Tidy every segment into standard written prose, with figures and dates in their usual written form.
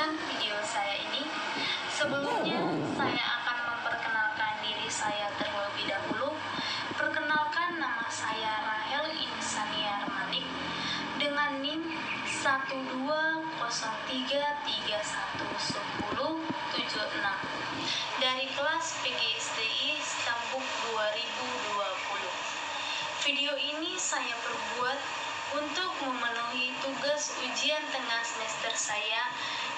menyaksikan video saya ini. Sebelumnya, saya akan memperkenalkan diri saya terlebih dahulu. Perkenalkan, nama saya Rahel Insania Armanik dengan NIM 12033111076 dari kelas PGSDI Stambuk 2020. Video ini saya perbuat untuk memenuhi tugas ujian tengah semester saya,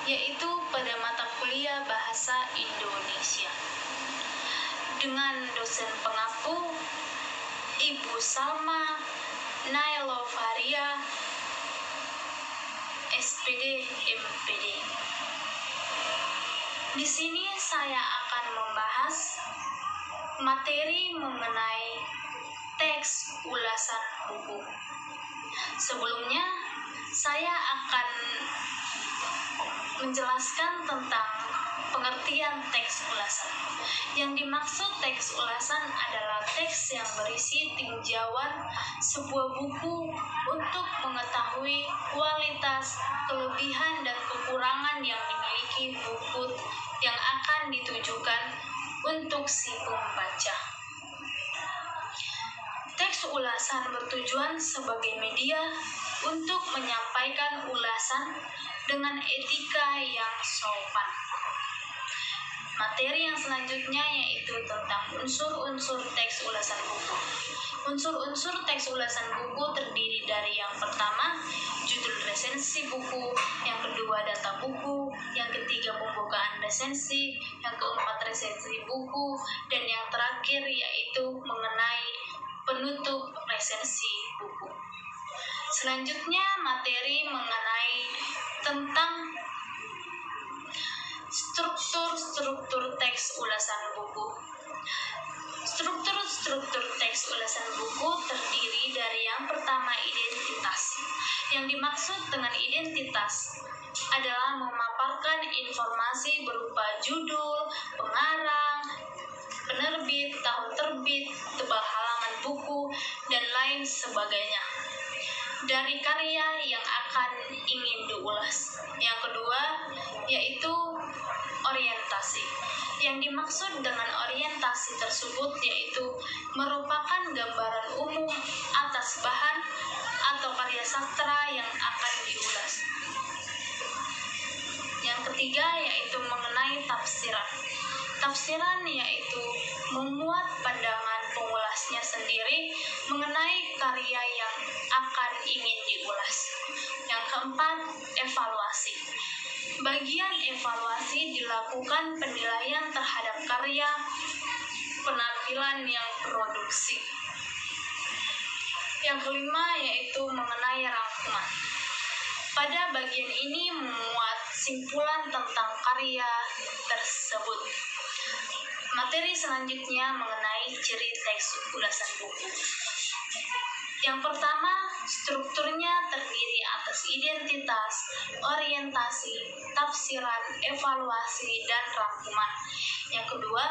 yaitu pada mata kuliah Bahasa Indonesia. Dengan dosen pengampu, Ibu Salma Nailovaria, SPD MPD. Di sini saya akan membahas materi mengenai teks ulasan buku. Sebelumnya, saya akan menjelaskan tentang pengertian teks ulasan. Yang dimaksud teks ulasan adalah teks yang berisi tinjauan sebuah buku untuk mengetahui kualitas, kelebihan, dan kekurangan yang dimiliki buku yang akan ditujukan untuk si pembaca. Teks ulasan bertujuan sebagai media untuk menyampaikan ulasan dengan etika yang sopan. Materi yang selanjutnya yaitu tentang unsur-unsur teks ulasan buku. Unsur-unsur teks ulasan buku terdiri dari yang pertama, judul resensi buku, yang kedua, data buku, yang ketiga, pembukaan resensi, yang keempat, resensi buku, dan yang terakhir yaitu mengenai penutup resensi buku. Selanjutnya, materi mengenai tentang struktur teks ulasan buku. Struktur teks ulasan buku terdiri dari yang pertama, identitas. Yang dimaksud dengan identitas adalah memaparkan informasi berupa judul, pengarang, penerbit, tahun terbit, tebal halaman buku, dan lain sebagainya dari karya yang akan ingin diulas. Yang kedua, yaitu orientasi. Yang dimaksud dengan orientasi tersebut yaitu merupakan gambaran umum atas bahan atau karya sastra yang akan diulas. Yang ketiga, yaitu mengenai tafsiran. Tafsiran yaitu memuat pandangan pengulasnya sendiri mengenai karya yang akan ingin diulas. Yang keempat, evaluasi. Bagian evaluasi dilakukan penilaian terhadap karya penampilan yang produksi. Yang kelima, yaitu mengenai rangkuman. Pada bagian ini memuat simpulan tentang karya tersebut. Materi selanjutnya mengenai ciri teks ulasan buku. Yang pertama, strukturnya terdiri atas identitas, orientasi, tafsiran, evaluasi, dan rangkuman. Yang kedua,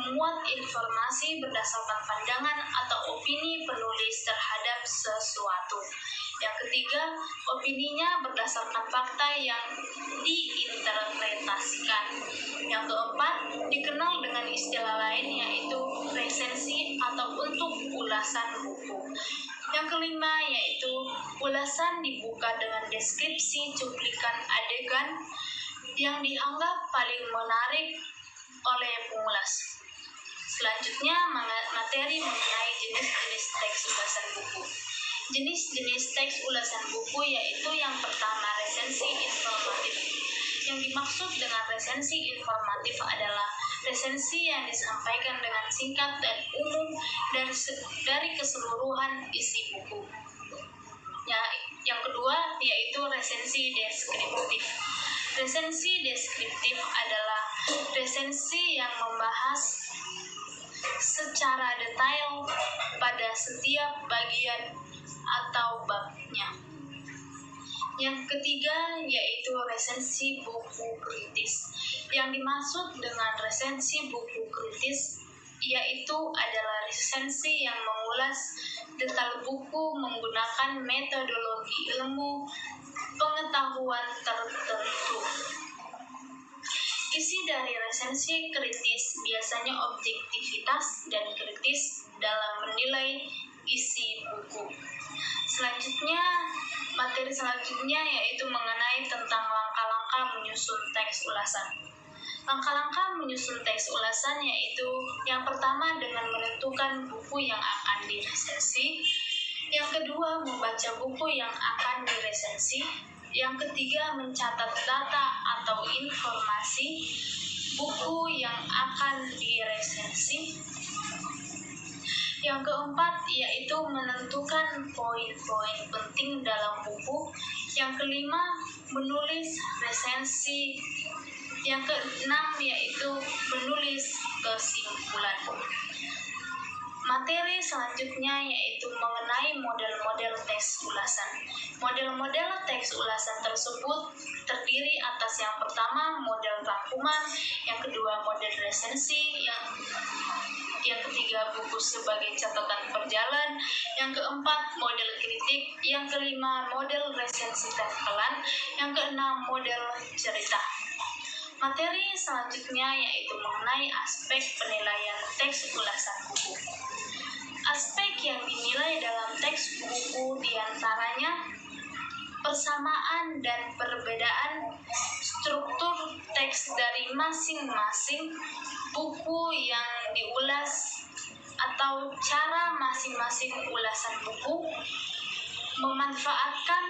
memuat informasi berdasarkan pandangan atau opini penulis terhadap sesuatu. Yang ketiga, opininya berdasarkan fakta yang diinterpretasikan. Yang keempat, dikenal dengan istilah lain yaitu resensi atau untuk ulasan buku. Yang kelima, yaitu ulasan dibuka dengan deskripsi cuplikan adegan yang dianggap paling menarik oleh pengulas. Selanjutnya, materi mengenai jenis-jenis teks ulasan buku. Jenis-jenis teks ulasan buku yaitu yang pertama, resensi informatif. Yang dimaksud dengan resensi informatif adalah resensi yang disampaikan dengan singkat dan umum dari keseluruhan isi buku. Yang kedua, yaitu resensi deskriptif. Resensi deskriptif adalah resensi yang membahas secara detail pada setiap bagian atau babnya. Yang ketiga, yaitu resensi buku kritis. Yang dimaksud dengan resensi buku kritis yaitu adalah resensi yang mengulas detail buku menggunakan metodologi ilmu pengetahuan tertentu. Isi dari resensi kritis biasanya objektivitas dan kritis dalam menilai isi buku. Materi selanjutnya yaitu mengenai tentang langkah-langkah menyusun teks ulasan. Langkah-langkah menyusun teks ulasan yaitu yang pertama dengan menentukan buku yang akan diresensi, yang kedua membaca buku yang akan diresensi, yang ketiga mencatat data atau informasi buku yang akan diresensi, yang keempat yaitu menentukan poin-poin penting dalam buku, yang kelima menulis resensi, yang keenam yaitu menulis kesimpulan. Materi selanjutnya yaitu mengenai model-model teks ulasan. Model-model teks ulasan tersebut terdiri atas yang pertama model rangkuman, yang kedua model resensi, yang ketiga buku sebagai catatan berjalan, yang keempat model kritik, yang kelima model resensi tempelan, yang keenam model cerita. Materi selanjutnya yaitu mengenai aspek penilaian teks ulasan buku. Aspek yang dinilai dalam teks buku diantaranya persamaan dan perbedaan struktur teks dari masing-masing buku yang diulas atau cara masing-masing ulasan buku, memanfaatkan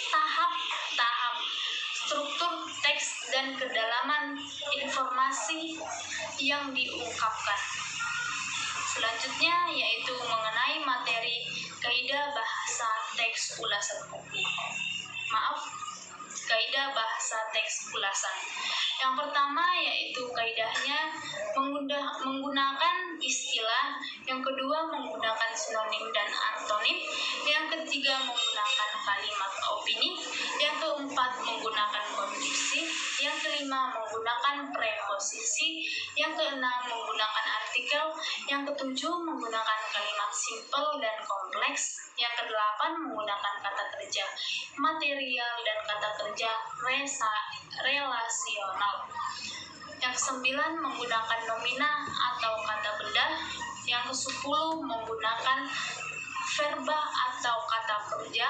tahap-tahap struktur teks dan kedalaman informasi yang diungkapkan. Selanjutnya yaitu mengenai materi kaidah bahasa teks ulasan buku. Kaidah bahasa teks ulasan. Yang pertama yaitu kaidahnya menggunakan istilah, yang kedua menggunakan sinonim dan antonim, yang ketiga menggunakan kalimat opini, yang keempat menggunakan konjungsi, yang kelima menggunakan preposisi, yang keenam menggunakan artikel, yang ketujuh menggunakan kalimat simpel dan kompleks, yang kedelapan menggunakan kata kerja material dan kata kerja relasional, yang kesembilan menggunakan nomina atau kata benda, yang kesepuluh menggunakan verba atau kata kerja,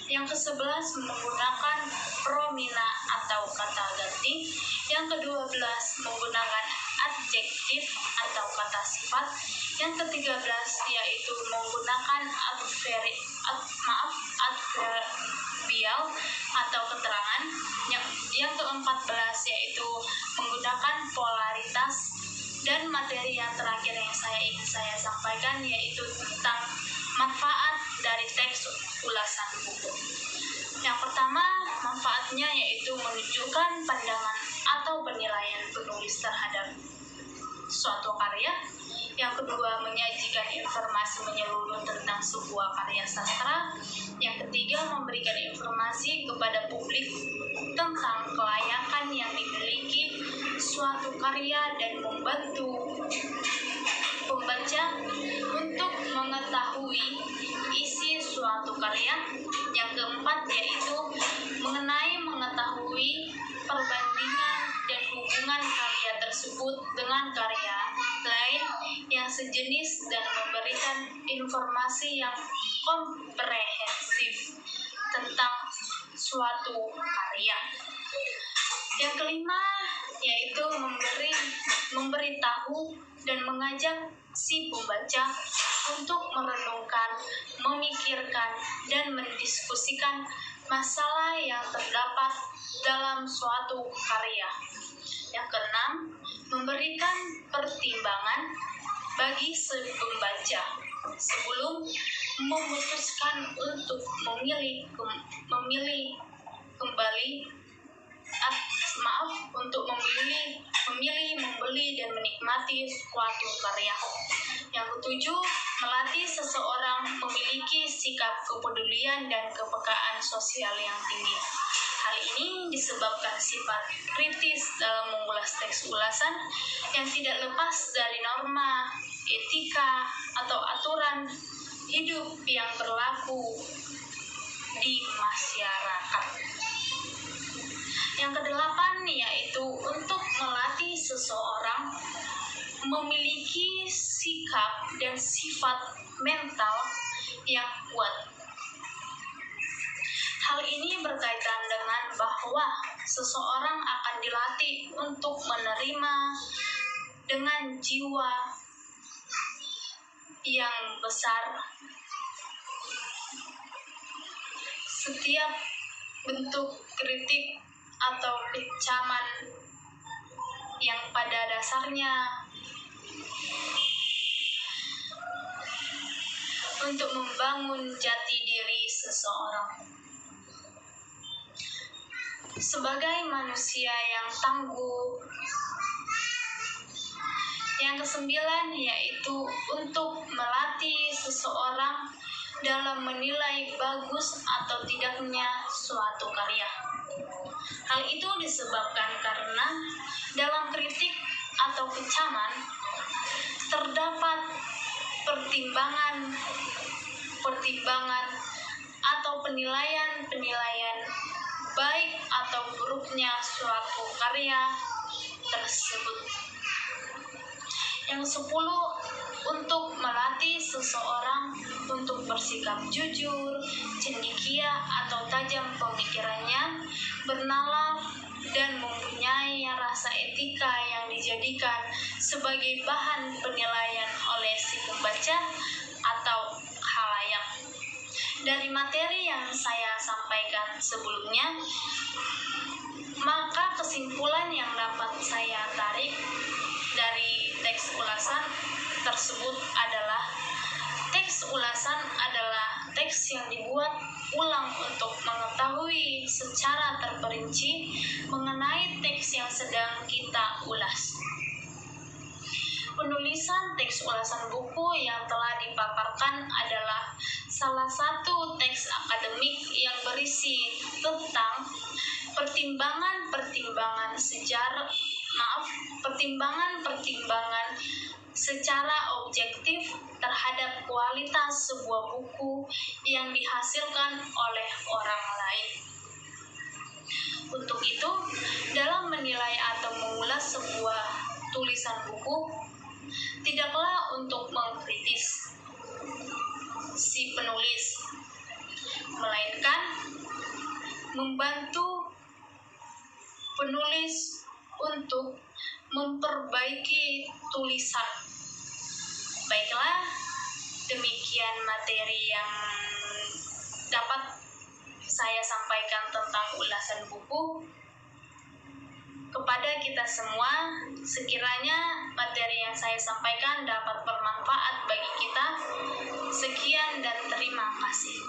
yang ke-11 menggunakan promina atau kata ganti, yang ke-12 menggunakan adjektif atau kata sifat, yang ke-13 yaitu menggunakan adverbial atau keterangan, yang ke-14 yaitu menggunakan polaritas, dan materi yang terakhir yang ingin saya sampaikan yaitu tentang manfaat dari teks ulasan buku. Yang pertama, manfaatnya yaitu menunjukkan pandangan atau penilaian penulis terhadap suatu karya. Yang kedua, menyajikan informasi menyeluruh tentang sebuah karya sastra. Yang ketiga, memberikan informasi kepada publik tentang kelayakan yang dimiliki suatu karya dan membantu pembaca untuk mengetahui isi suatu karya. Yang keempat yaitu mengetahui perbandingan dan hubungan karya tersebut dengan karya lain yang sejenis dan memberikan informasi yang komprehensif tentang suatu karya. Yang kelima yaitu memberitahu dan mengajak si pembaca untuk merenungkan, memikirkan, dan mendiskusikan masalah yang terdapat dalam suatu karya. Yang keenam, memberikan pertimbangan bagi si pembaca sebelum memutuskan untuk memilih, membeli, dan menikmati suatu karya. Yang ketujuh, melatih seseorang memiliki sikap kepedulian dan kepekaan sosial yang tinggi. Hal ini disebabkan sifat kritis dalam mengulas teks ulasan yang tidak lepas dari norma, etika, atau aturan hidup yang berlaku di masyarakat. Yang kedelapan yaitu untuk melatih seseorang memiliki sikap dan sifat mental yang kuat. Hal ini berkaitan dengan bahwa seseorang akan dilatih untuk menerima dengan jiwa yang besar setiap bentuk kritik atau kecaman yang pada dasarnya untuk membangun jati diri seseorang. Sebagai manusia yang tangguh. Yang kesembilan yaitu untuk melatih seseorang dalam menilai bagus atau tidaknya suatu karya. Hal itu disebabkan karena dalam kritik atau kecaman terdapat pertimbangan atau penilaian baik atau buruknya suatu karya tersebut. Yang 10, untuk melatih seseorang untuk bersikap jujur, cendekia atau tajam pemikirannya, bernalar dan mempunyai rasa etika yang dijadikan sebagai bahan penilaian oleh si pembaca atau khalayak. Dari materi yang saya sampaikan sebelumnya, maka kesimpulan yang dapat saya tarik dari teks ulasan tersebut adalah teks ulasan adalah teks yang dibuat ulang untuk mengetahui secara terperinci mengenai teks yang sedang kita ulas. Penulisan teks ulasan buku yang telah dipaparkan adalah salah satu teks akademik yang berisi tentang pertimbangan secara objektif terhadap kualitas sebuah buku yang dihasilkan oleh orang lain. Untuk itu, dalam menilai atau mengulas sebuah tulisan buku, tidaklah untuk mengkritis si penulis, melainkan membantu penulis untuk memperbaiki tulisan. Baiklah, demikian materi yang dapat saya sampaikan tentang ulasan buku. Kepada kita semua, sekiranya materi yang saya sampaikan dapat bermanfaat bagi kita. Sekian dan terima kasih.